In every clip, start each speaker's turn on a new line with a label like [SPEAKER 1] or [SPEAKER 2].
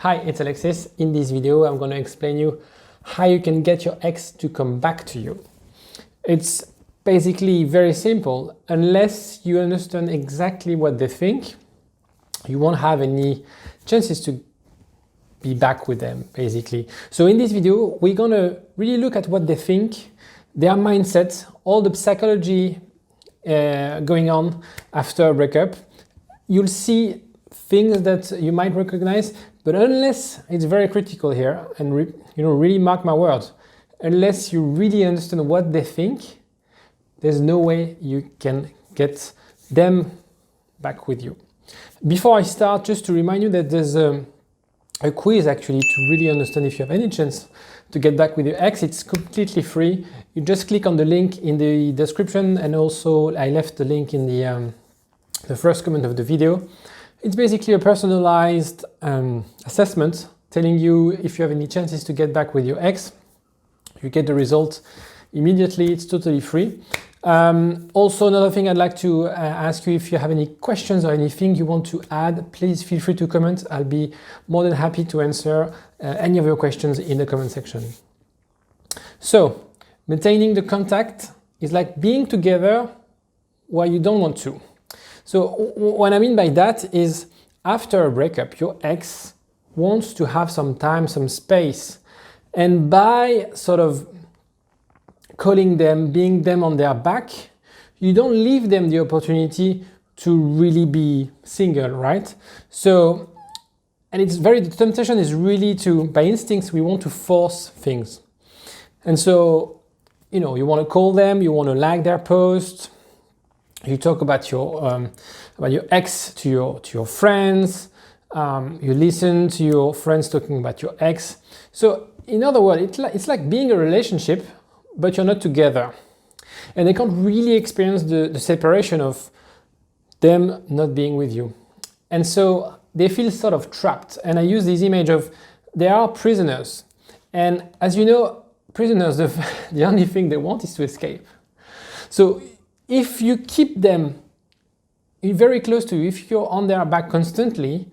[SPEAKER 1] Hi, it's Alexis. In this video, I'm going to explain you how you can get your ex to come back to you. It's basically very simple. Unless you understand exactly what they think, you won't have any chances to be back with them, basically. So in this video, we're going to really look at what they think, their mindset, all the psychology going on after a breakup. You'll see things that you might recognize, but unless it's very critical here, and really mark my words, unless you really understand what they think, there's no way you can get them back with you. Before I start, just to remind you that there's a quiz actually to really understand if you have any chance to get back with your ex. It's completely free. You just click on the link in the description, and also I left the link in the first comment of the video. It's basically a personalized assessment telling you if you have any chances to get back with your ex. You get the result immediately. It's totally free. Also, another thing I'd like to ask you, if you have any questions or anything you want to add, please feel free to comment. I'll be more than happy to answer any of your questions in the comment section. So, maintaining the contact is like being together while you don't want to. So what I mean by that is, after a breakup, your ex wants to have some time, some space, and by sort of calling them, being them on their back, you don't leave them the opportunity to really be single, right? So, and the temptation is really to, by instincts, we want to force things. And so, you want to call them, you want to like their post, you talk about your ex to your friends, you listen to your friends talking about your ex. So in other words, it's like being a relationship, but you're not together. And they can't really experience the separation of them not being with you. And so they feel sort of trapped. And I use this image of they are prisoners. And as you know, prisoners, the only thing they want is to escape. So if you keep them very close to you, if you're on their back constantly,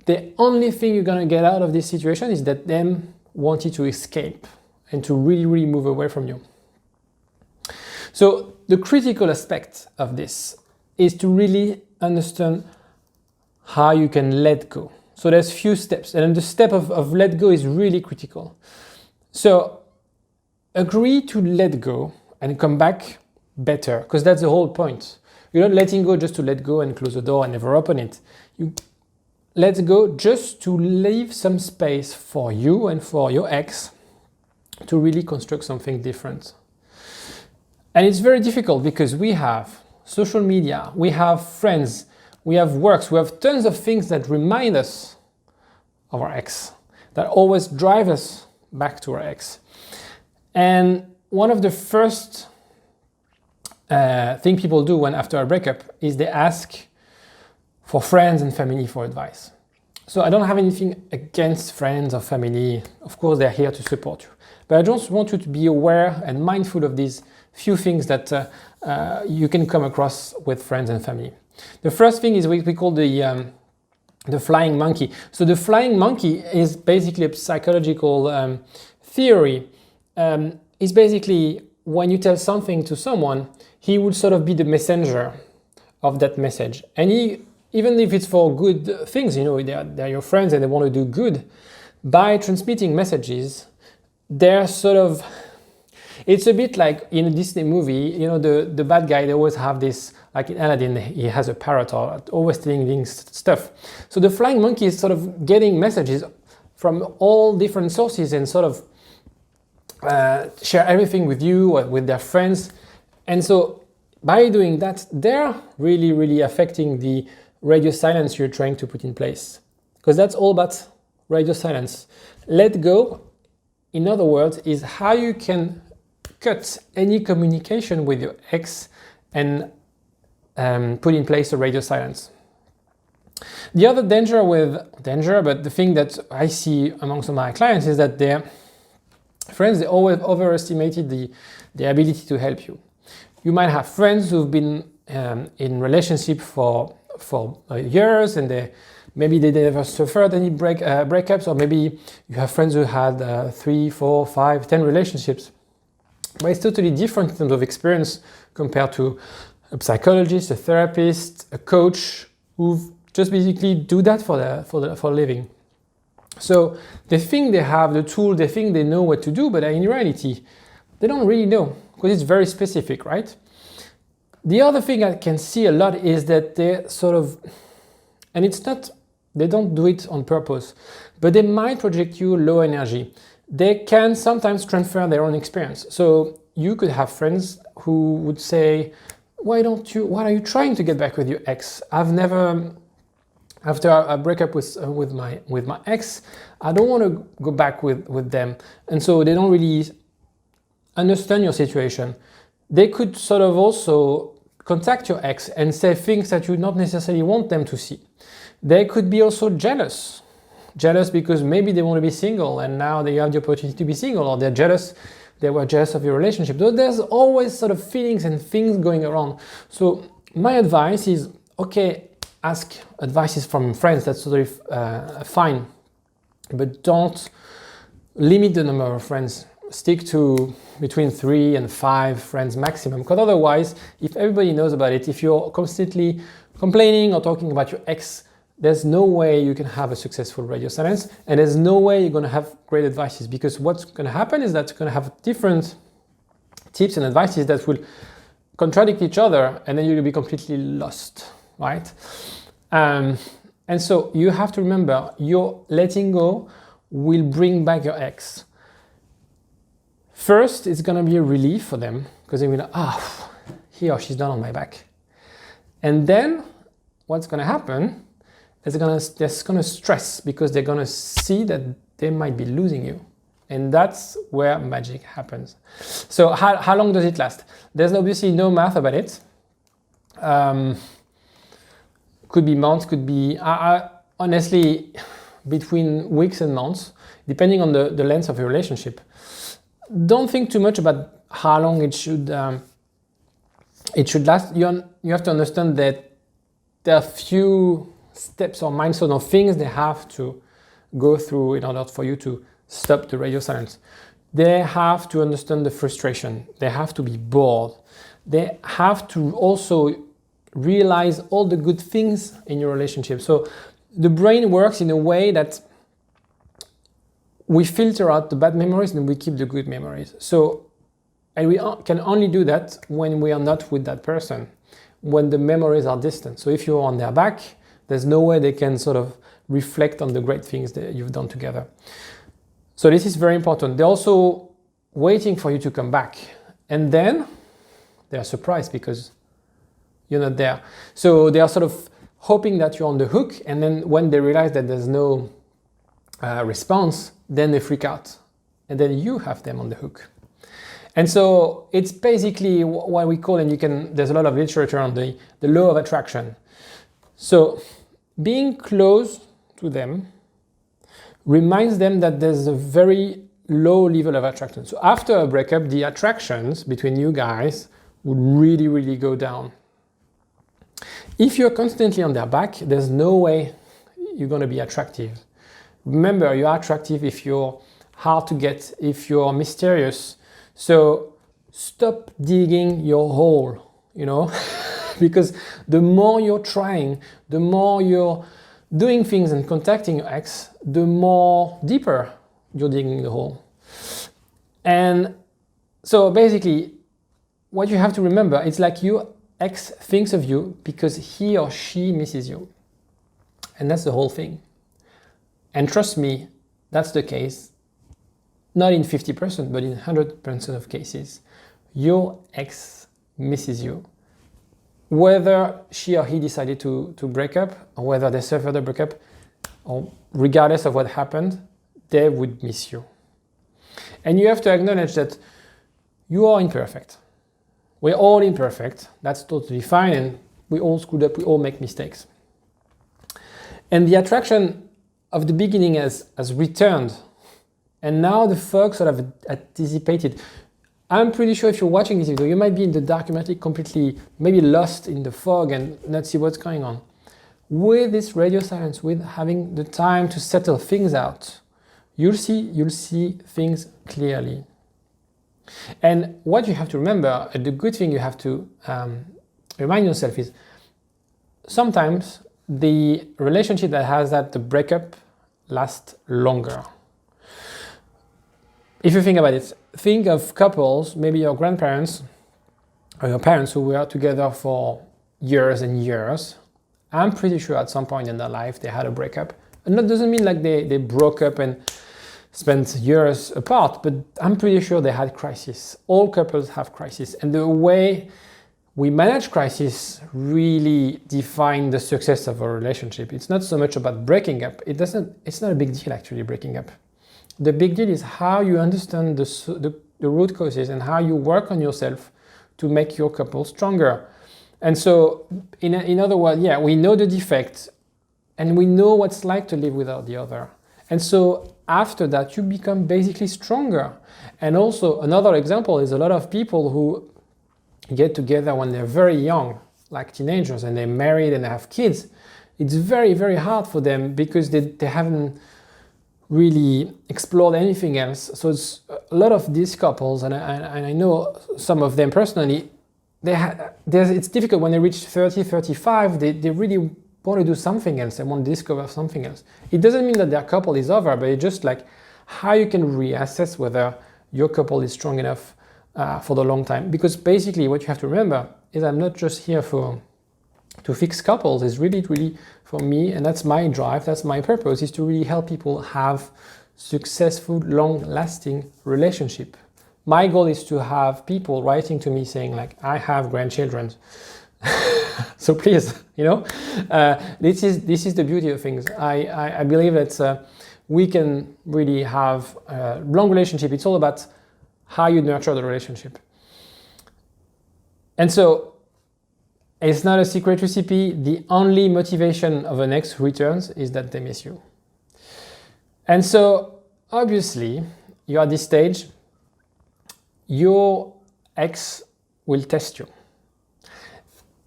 [SPEAKER 1] the only thing you're going to get out of this situation is that them wanting to escape and to really, really move away from you. So the critical aspect of this is to really understand how you can let go. So there's few steps, and the step of let go is really critical. So agree to let go and come back better, because that's the whole point. You're not letting go just to let go and close the door and never open it. You let go just to leave some space for you and for your ex to really construct something different. And it's very difficult because we have social media, we have friends, we have works, we have tons of things that remind us of our ex, that always drive us back to our ex. And one of the first thing people do when after a breakup is they ask for friends and family for advice. So I don't have anything against friends or family. Of course, they're here to support you. But I just want you to be aware and mindful of these few things that you can come across with friends and family. The first thing is what we call the flying monkey. So the flying monkey is basically a psychological theory. It's basically when you tell something to someone, he will sort of be the messenger of that message. And even if it's for good things, they're your friends and they want to do good, by transmitting messages, they're sort of, it's a bit like in a Disney movie, the bad guy, they always have this, like in Aladdin, he has a parrot or always telling stuff. So the flying monkey is sort of getting messages from all different sources and sort of share everything with you or with their friends. And so by doing that, they're really, really affecting the radio silence you're trying to put in place. Because that's all about radio silence. Let go, in other words, is how you can cut any communication with your ex and put in place a radio silence. The other but the thing that I see amongst my clients is that their friends, they always overestimated the ability to help you. You might have friends who've been in relationship for years, and they maybe they never suffered any breakups, or maybe you have friends who had 3, 4, 5, 10 relationships. But it's totally different in terms of experience compared to a psychologist, a therapist, a coach who just basically do that for a living. So they think they have the tool, they think they know what to do, but in reality, they don't really know because it's very specific, right? The other thing I can see a lot is that they sort of, and it's not, they don't do it on purpose, but they might project you low energy. They can sometimes transfer their own experience. So you could have friends who would say, why are you trying to get back with your ex? After I break up with my ex, I don't want to go back with them. And so they don't really understand your situation. They could sort of also contact your ex and say things that you not necessarily want them to see. They could be also jealous because maybe they want to be single and now they have the opportunity to be single, or they were jealous of your relationship. So there's always sort of feelings and things going around. So my advice is, okay, ask advices from friends, that's totally fine, but don't limit the number of friends. Stick to between 3 and 5 friends maximum, because otherwise, if everybody knows about it, if you're constantly complaining or talking about your ex, there's no way you can have a successful radio silence, and there's no way you're going to have great advices, because what's going to happen is that you're going to have different tips and advices that will contradict each other, and then you'll be completely lost, right? And so you have to remember, your letting go will bring back your ex. First, it's going to be a relief for them, because they'll be like, he or she's done on my back. And then what's going to happen is they're going to stress, because they're going to see that they might be losing you. And that's where magic happens. So how long does it last? There's obviously no math about it. Could be months, could be, honestly, between weeks and months, depending on the length of your relationship. Don't think too much about how long it should last. You have to understand that there are few steps or milestones or things they have to go through in order for you to stop the radio silence. They have to understand the frustration. They have to be bored. They have to also realize all the good things in your relationship. So the brain works in a way that we filter out the bad memories and we keep the good memories. So, and we can only do that when we are not with that person, when the memories are distant. So if you're on their back, there's no way they can sort of reflect on the great things that you've done together. So this is very important. They're also waiting for you to come back. And then they are surprised because you're not there. So they are sort of hoping that you're on the hook. And then when they realize that there's no response, then they freak out. And then you have them on the hook. And so it's basically what we call, and there's a lot of literature on the law of attraction. So being close to them reminds them that there's a very low level of attraction. So after a breakup, the attractions between you guys would really, really go down. If you're constantly on their back, there's no way you're going to be attractive. Remember, you are attractive if you're hard to get, if you're mysterious. So stop digging your hole, because the more you're trying, the more you're doing things and contacting your ex, the more deeper you're digging the hole. And so basically, what you have to remember, it's like your ex thinks of you because he or she misses you. And that's the whole thing. And trust me, that's the case, not in 50%, but in 100% of cases. Your ex misses you. Whether she or he decided to break up, or whether they suffered a breakup, or regardless of what happened, they would miss you. And you have to acknowledge that you are imperfect. We're all imperfect. That's totally fine. And we all screwed up. We all make mistakes. And the attraction of the beginning has returned. And now the fog sort of anticipated. I'm pretty sure if you're watching this video, you might be in the dark, you might be completely maybe lost in the fog and not see what's going on. with this radio silence, with having the time to settle things out, you'll see things clearly. And what you have to remember, the good thing you have to remind yourself is sometimes the relationship that has that the breakup lasts longer. If you think about it, think of couples, maybe your grandparents or your parents who were together for years and years. I'm pretty sure at some point in their life they had a breakup. And that doesn't mean like they broke up and spent years apart, but I'm pretty sure they had crisis. All couples have crisis. And the way we manage crisis really define the success of a relationship. It's not so much about breaking up. It's not a big deal actually, breaking up. The big deal is how you understand the root causes and how you work on yourself to make your couple stronger. And so, in other words, yeah, we know the defect and we know what it's like to live without the other. And so after that, you become basically stronger. And also another example is a lot of people who get together when they're very young, like teenagers, and they're married and they have kids. It's very, very hard for them because they haven't really explored anything else. So it's a lot of these couples, and I know some of them personally, it's difficult when they reach 30, 35, they really want to do something else, they want to discover something else. It doesn't mean that their couple is over, but it's just like how you can reassess whether your couple is strong enough for the long time. Because basically what you have to remember is I'm not just here to fix couples. It's really for me, and that's my drive, that's my purpose, is to really help people have successful, long-lasting relationship. My goal is to have people writing to me saying like, I have grandchildren. So please, this is the beauty of things. I believe that we can really have a long relationship. It's all about how you nurture the relationship. And so it's not a secret recipe. The only motivation of an ex who returns is that they miss you. And so obviously you're at this stage, your ex will test you.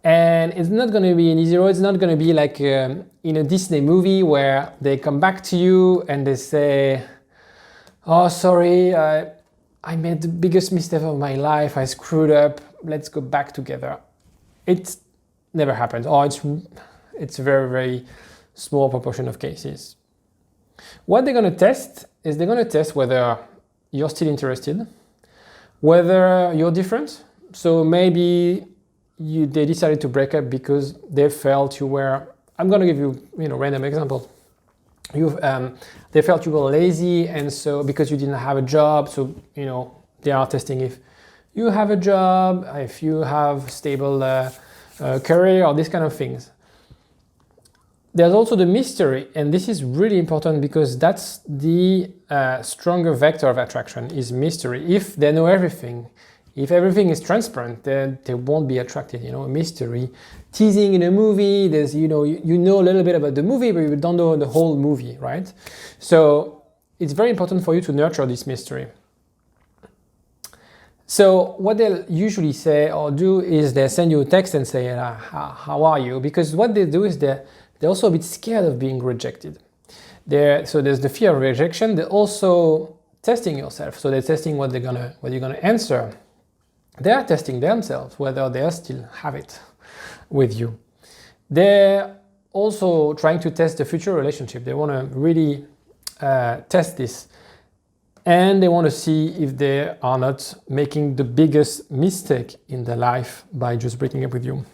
[SPEAKER 1] And it's not going to be an easy road. It's not going to be like in a Disney movie where they come back to you and they say, oh, sorry, I made the biggest mistake of my life. I screwed up. Let's go back together. It never happens. Or it's a very, very small proportion of cases. What they're going to test is they're going to test whether you're still interested, whether you're different. So maybe they decided to break up because they felt you were, I'm going to give you, random examples. They felt you were lazy, and so because you didn't have a job, so they are testing if you have a job, if you have stable career, or these kind of things. There's also the mystery, and this is really important because that's the stronger vector of attraction, is mystery. If they know everything, if everything is transparent, then they won't be attracted. Mystery, teasing in a movie. There's you know a little bit about the movie, but you don't know the whole movie, right? So it's very important for you to nurture this mystery. So what they'll usually say or do is they send you a text and say, "How are you?" Because what they do is they're also a bit scared of being rejected. So there's the fear of rejection. They're also testing yourself. So they're testing what you're gonna answer. They are testing themselves whether they still have it with you. They're also trying to test the future relationship. They want to really test this, and they want to see if they are not making the biggest mistake in their life by just breaking up with you.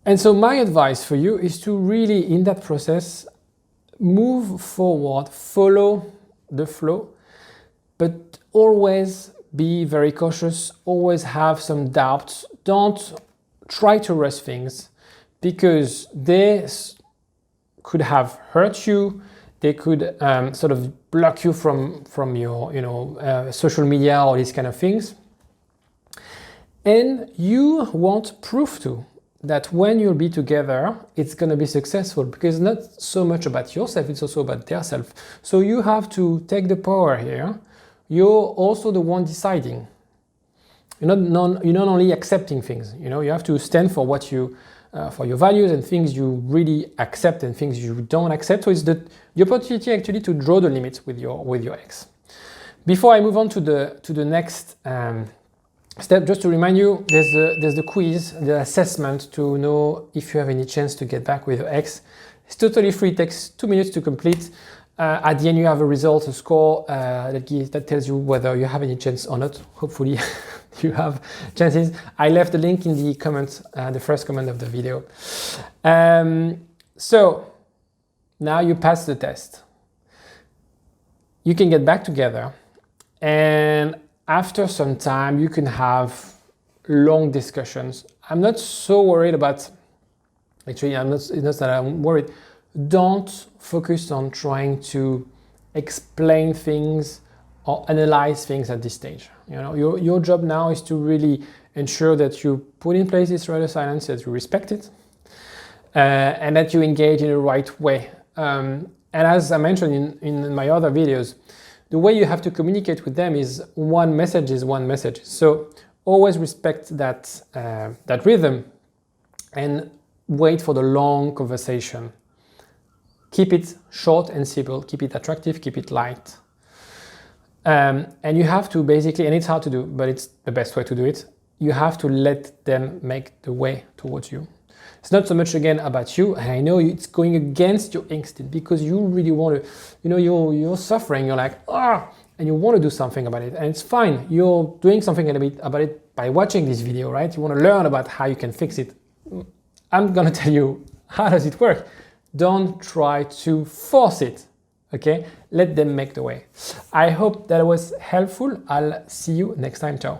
[SPEAKER 1] And so my advice for you is to really, in that process, move forward, follow the flow, but always be very cautious, always have some doubts. Don't try to rush things because they could have hurt you. They could sort of block you from your social media or these kind of things. And you want proof to that when you'll be together, it's going to be successful, because it's not so much about yourself, it's also about their self. So you have to take the power here. You're also the one deciding. You're not only accepting things, you have to stand for what you for your values and things you really accept and things you don't accept. So it's the opportunity actually to draw the limits with your ex. Before I move on to the next step, just to remind you, there's the quiz, the assessment to know if you have any chance to get back with your ex. It's totally free, it takes 2 minutes to complete. At the end, you have a result, a score that tells you whether you have any chance or not. Hopefully, you have chances. I left the link in the comments, the first comment of the video. So now you pass the test. You can get back together, and after some time, you can have long discussions. I'm not so worried about. Actually, it's not that I'm worried. Don't focus on trying to explain things or analyze things at this stage. You know, your job now is to really ensure that you put in place this radio silence, that you respect it, and that you engage in the right way. And as I mentioned in my other videos, the way you have to communicate with them is one message is one message. So always respect that rhythm and wait for the long conversation. Keep it short and simple, keep it attractive, keep it light. And you have to basically, and it's hard to do, but it's the best way to do it, you have to let them make the way towards you. It's not so much again about you, and I know it's going against your instinct because you really want to, you know, you're suffering, you're like, and you want to do something about it, and it's fine. You're doing something about it by watching this video, right? You want to learn about how you can fix it. I'm gonna tell you how does it work. Don't try to force it, okay? Let them make the way. I hope that was helpful. I'll see you next time. Ciao.